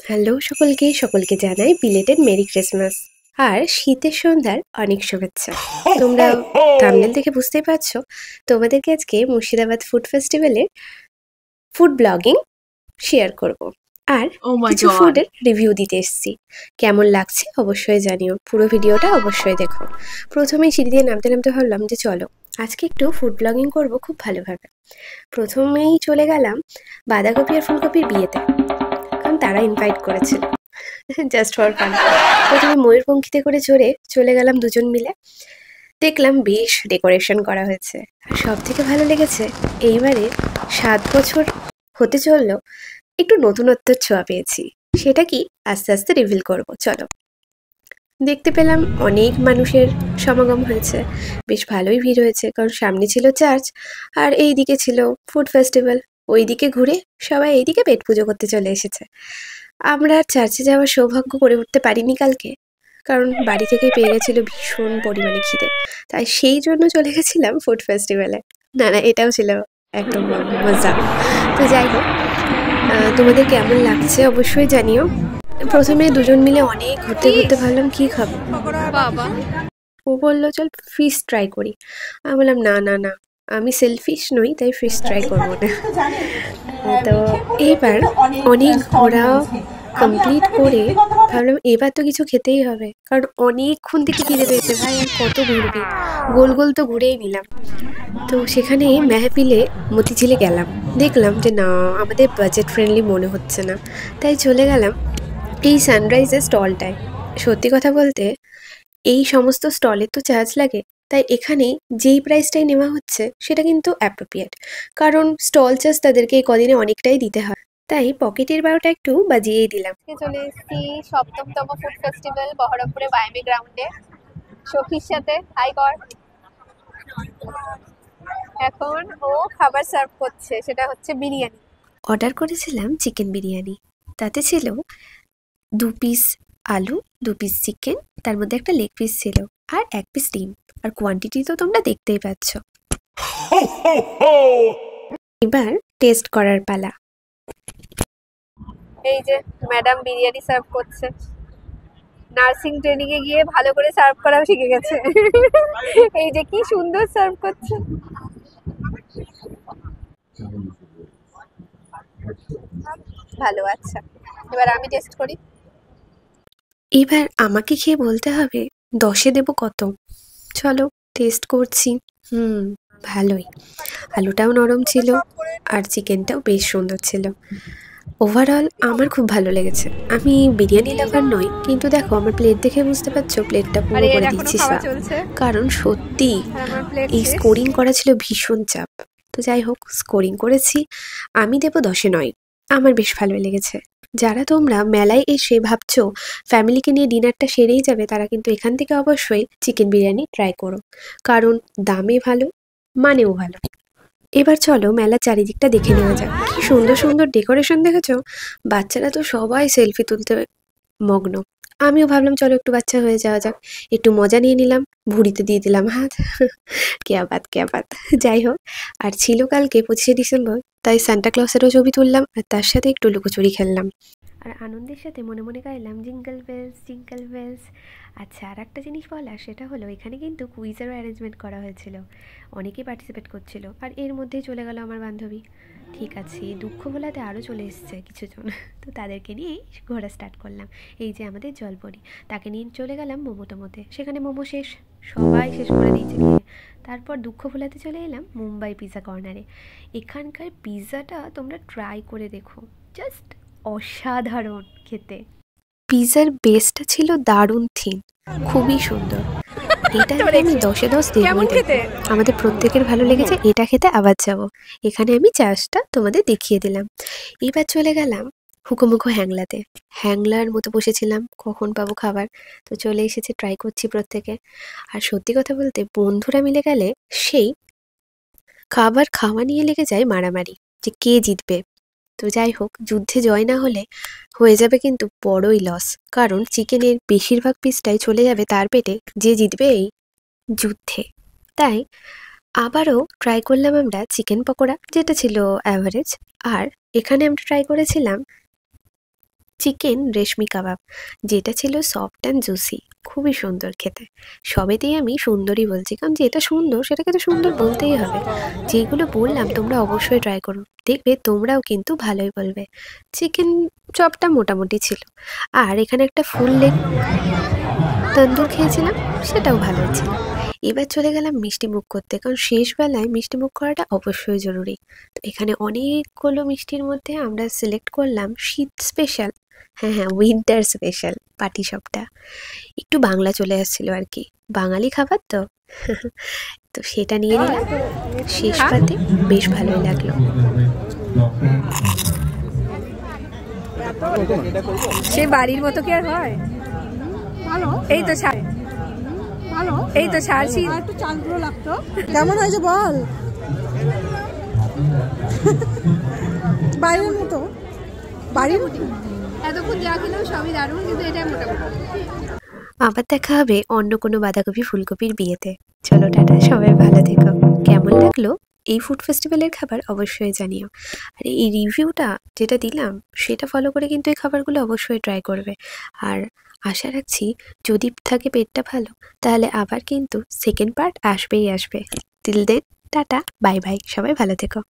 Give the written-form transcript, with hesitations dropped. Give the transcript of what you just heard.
Hello সকলকে সকলকে জানাই বিলেটেড মেরি ক্রিসমাস আর শীতের সন্ধ্যার অনেক শুভেচ্ছা। তোমরা থাম্বনেল দেখে বুঝতেই পারছো তোমাদেরকে আজকে মুর্শিদাবাদ ফুড ফেস্টিভ্যালের ফুড ব্লগিং শেয়ার করব আর কিছু ফুডের রিভিউ দিতে এসেছি। কেমন লাগছে অবশ্যই জানিও, পুরো ভিডিওটা অবশ্যই দেখো। প্রথমেই সিঁড়ি দিয়ে নামতে নামতে ভাবলাম যে চলো আজকে একটু ফুড ব্লগিং করব খুব ভালোভাবে। প্রথমেই চলে গেলাম বাঁধাকপি আর ফুলকপির বিয়েতে, কারণ তারা ইনভাইট করেছিল জাস্ট ফর ফান। প্রথমে ময়ূরপঙ্খীতে করে চলে গেলাম দুজন মিলে। দেখলাম বেশ ডেকোরেশন করা হয়েছে, আর সব থেকে ভালো লেগেছে এইবারে 7 বছর হতে চললো একটু নতুনত্বের ছোঁয়া পেয়েছি। সেটা কি আস্তে আস্তে রিভিল করব, চলো। দেখতে পেলাম অনেক মানুষের সমাগম হয়েছে, বেশ ভালোই ভিড় হয়েছে, কারণ সামনে ছিল চার্চ আর এই দিকে ছিল ফুড ফেস্টিভ্যাল। ওইদিকে ঘুরে সবাই এইদিকে পেট পুজো করতে চলে এসেছে। আমরা আর চার্চে যাওয়ার সৌভাগ্য করে উঠতে পারিনি কালকে, কারণ বাড়ি থেকেই পেয়ে গেছিলো ভীষণ পরিমাণে খিদে, তাই সেই জন্য চলে গেছিলাম ফুড ফেস্টিভ্যালে। না এটাও ছিল একদম মজা। তো যাই হোক, তোমাদের কেমন লাগছে অবশ্যই জানিও। প্রথমে দুজন মিলে অনেক ঘুরতে ঘুরতে ভাবলাম কি খাবো, ও বললো চল ফিশ ট্রাই করি। আমি বললাম না না না, আমি সেলফিশ নই, তাই ফিশ ট্রাই করবো না। তো এবার অনেক ঘোরা কমপ্লিট করে ভাবলাম এবার তো কিছু খেতেই হবে, কারণ অনেকক্ষণ থেকে খিদে পেয়েছে ভাই, আর কত ঘুরবি, গোল গোল তো ঘুরেই নিলাম। তো সেখানে মেহফিলে মতিঝিলে গেলাম, দেখলাম যে না আমাদের বাজেট ফ্রেন্ডলি মনে হচ্ছে না, তাই চলে গেলাম এই সানরাইজের স্টলটায়। সত্যি কথা বলতে এই সমস্ত স্টলের তো চার্জ লাগে, তাই এখানে যেই প্রাইসটাই নেওয়া হচ্ছে সেটা কিন্তু অ্যাপ্রোপ্রিয়েট, কারণ স্টল চার্জ তাদেরকে এই কদিনে অনেকটাই দিতে হয়, তাই পকেটের 12টা একটু বাজিয়েই দিলাম। চলে এসেছি 7ম ফুড ফেস্টিভ্যাল বহরমপুরে বাইমি গ্রাউন্ডে সখীর সাথে। হাই কর। এখন ও খাবার সার্ভ করছে, সেটা হচ্ছে বিরিয়ানি। অর্ডার করেছিলাম চিকেন বিরিয়ানি, তাতে ছিল 2 পিস আলু, 2 পিস চিকেন, তার মধ্যে একটা লেগ পিস ছিল আর 1 পিস ডিম, আর কোয়ান্টিটি তো তোমরা দেখতেই পাচ্ছ। এবার টেস্ট করার পালা। এই যে ম্যাডাম বিরিয়ানি সার্ভ করছে, নার্সিং ট্রেনিং এ গিয়ে ভালো করে সার্ভ করাও শিখে গেছে। এই যে কি সুন্দর সার্ভ করছে। ভালো, আচ্ছা এবার আমি টেস্ট করি। এবার আমাকে খেয়ে বলতে হবে 10-এ দেবো কত। চলো টেস্ট করছি। ভালোই, আলুটাও নরম ছিল আর চিকেনটাও বেশ সুন্দর ছিল। ওভারঅল আমার খুব ভালো লেগেছে। আমি বিরিয়ানি লাভার নই, কিন্তু দেখো আমার প্লেট দেখে বুঝতে পারছো প্লেটটা পুরো করে দিচ্ছি, কারণ সত্যি এই স্কোরিং করা ছিল ভীষণ চাপ। তো যাই হোক, স্কোরিং করেছি, আমি দেবো 10-এ 9। আমার বেশ ভালো লেগেছে। যারা তোমরা মেলায় এসে ভাবছো ফ্যামিলিকে নিয়ে ডিনারটা সেরেই যাবে, তারা কিন্তু এখান থেকে অবশ্যই চিকেন বিরিয়ানি ট্রাই করো, কারণ দামে ভালো, মানেও ভালো। এবার চলো মেলার চারিদিকটা দেখে নেওয়া যাক। কি সুন্দর সুন্দর ডেকোরেশন দেখেছো, বাচ্চারা তো সবাই সেলফি তুলতে মগ্ন। আমিও ভাবলাম চলো একটু বাচ্চা হয়ে যাওয়া যাক, একটু মজা নিয়ে নিলাম, ভুঁড়িতে দিয়ে দিলাম হাত। কেয়া বাত। যাই হোক, আর ছিল কালকে 25শে ডিসেম্বর, তাই সান্টা ক্লসেরও ছবি তুললাম আর তার সাথে একটু লুকোচুরি খেললাম, আর আনন্দের সাথে মনে মনে গাইলাম জিঙ্গল বেলস জিঙ্গল বেলস। আচ্ছা, আর একটা জিনিস বলা, সেটা হলো এখানে কিন্তু কুইজেরও অ্যারেঞ্জমেন্ট করা হয়েছিল, অনেকেই পার্টিসিপেট করছিল, আর এর মধ্যেই চলে গেল আমার বান্ধবী। ঠিক আছে, দুঃখ ভোলাতে আরও চলে এসছে কিছুজন, তো তাদেরকে নিয়েই ঘোরা স্টার্ট করলাম। এই যে আমাদের জলপরি, তাকে নিয়ে চলে গেলাম মোমোতে, সেখানে মোমো শেষ, সবাই শেষ করে দিয়েছে খেয়ে। তারপর দুঃখ ভোলাতে চলে এলাম মুম্বাই পিৎজা কর্নারে। এখানকার পিৎজাটা তোমরা ট্রাই করে দেখো, জাস্ট অসাধারণ খেতে। পিৎজার বেসটা ছিল দারুণ থিন, খুবই সুন্দর। এটা আমি 10-এ 10 দেবই দেব। আমাদের প্রত্যেকের ভালো লেগেছে, এটা খেতে আবার যাব। এখানে আমি চার্জটা তোমাদের দেখিয়ে দিলাম। এবার চলে গেলাম হুকোমুখো হ্যাংলাতে। হ্যাংলার মতো বসেছিলাম কখন পাবো খাবার, তো চলে এসেছে, ট্রাই করছি প্রত্যেকে। আর সত্যি কথা বলতে বন্ধুরা মিলে গেলে সেই খাবার খাওয়া নিয়ে লেগে যায় মারামারি, যে কে জিতবে। তো যাই হোক, যুদ্ধে জয় না হলে হয়ে যাবে কিন্তু বড়ই লস, কারণ চিকেনের বেশিরভাগ পিসটাই চলে যাবে তার পেটে যে জিতবে এই যুদ্ধে। তাই আবারও ট্রাই করলাম আমরা চিকেন পকোড়া, যেটা ছিল অ্যাভারেজ, আর এখানে আমরা ট্রাই করেছিলাম চিকেন রেশমি কাবাব, যেটা ছিল সফট অ্যান্ড জুসি, খুবই সুন্দর খেতে। সবেতেই আমি সুন্দরই বলছি, কারণ যেটা সুন্দর সেটাকে তো সুন্দর বলতেই হবে। যেগুলো বললাম তোমরা অবশ্যই ট্রাই করো, দেখবে তোমরাও কিন্তু ভালোই বলবে। চিকেন চপটা মোটামুটি ছিল, আর এখানে একটা ফুল লেগ তন্দুর খেয়েছিলাম, সেটাও ভালোই ছিল। এবার চলে গেলাম মিষ্টি মুখ করতে, কারণ শেষ বেলায় মিষ্টি মুখ করাটা অবশ্যই জরুরি। তো এখানে অনেকগুলো মিষ্টির মধ্যে আমরা সিলেক্ট করলাম শীত স্পেশাল, হ্যাঁ হ্যাঁ উইন্টার স্পেশাল পাটিসাপটা। একটু বাংলা চলে আসছিল আর কি, বাঙালি খাবার তো। তো সেটা নিয়ে নিলাম শেষ পাতে, বেশ ভালোই লাগলো। সে বাড়ির মতো কি আর হয়? ভালো, এই তো ছাড়, ভালো, এই তো ছাড়ছি। আর একটু চালগুলো লাগতো। কেমন হয়েছে বল? বাইরের মতো, বাড়ির এতক্ষণ যা খেলেও সবই দারুণ, কিন্তু এটা মোটামুটি। আবার দেখা হবে অন্য কোনো বাঁধাকপি ফুলকপির বিয়েতে। চলো টাটা, সবাই ভালো থেকো। কেমন লাগলো এই ফুড ফেস্টিভ্যালের খাবার অবশ্যই জানিও। আর এই রিভিউটা যেটা দিলাম সেটা ফলো করে কিন্তু এই খাবারগুলো অবশ্যই ট্রাই করবে। আর আশা রাখছি যদি থাকে পেটটা ভালো, তাহলে আবার কিন্তু সেকেন্ড পার্ট আসবেই আসবে। Till then tata, bye bye, সবাই ভালো থেকো।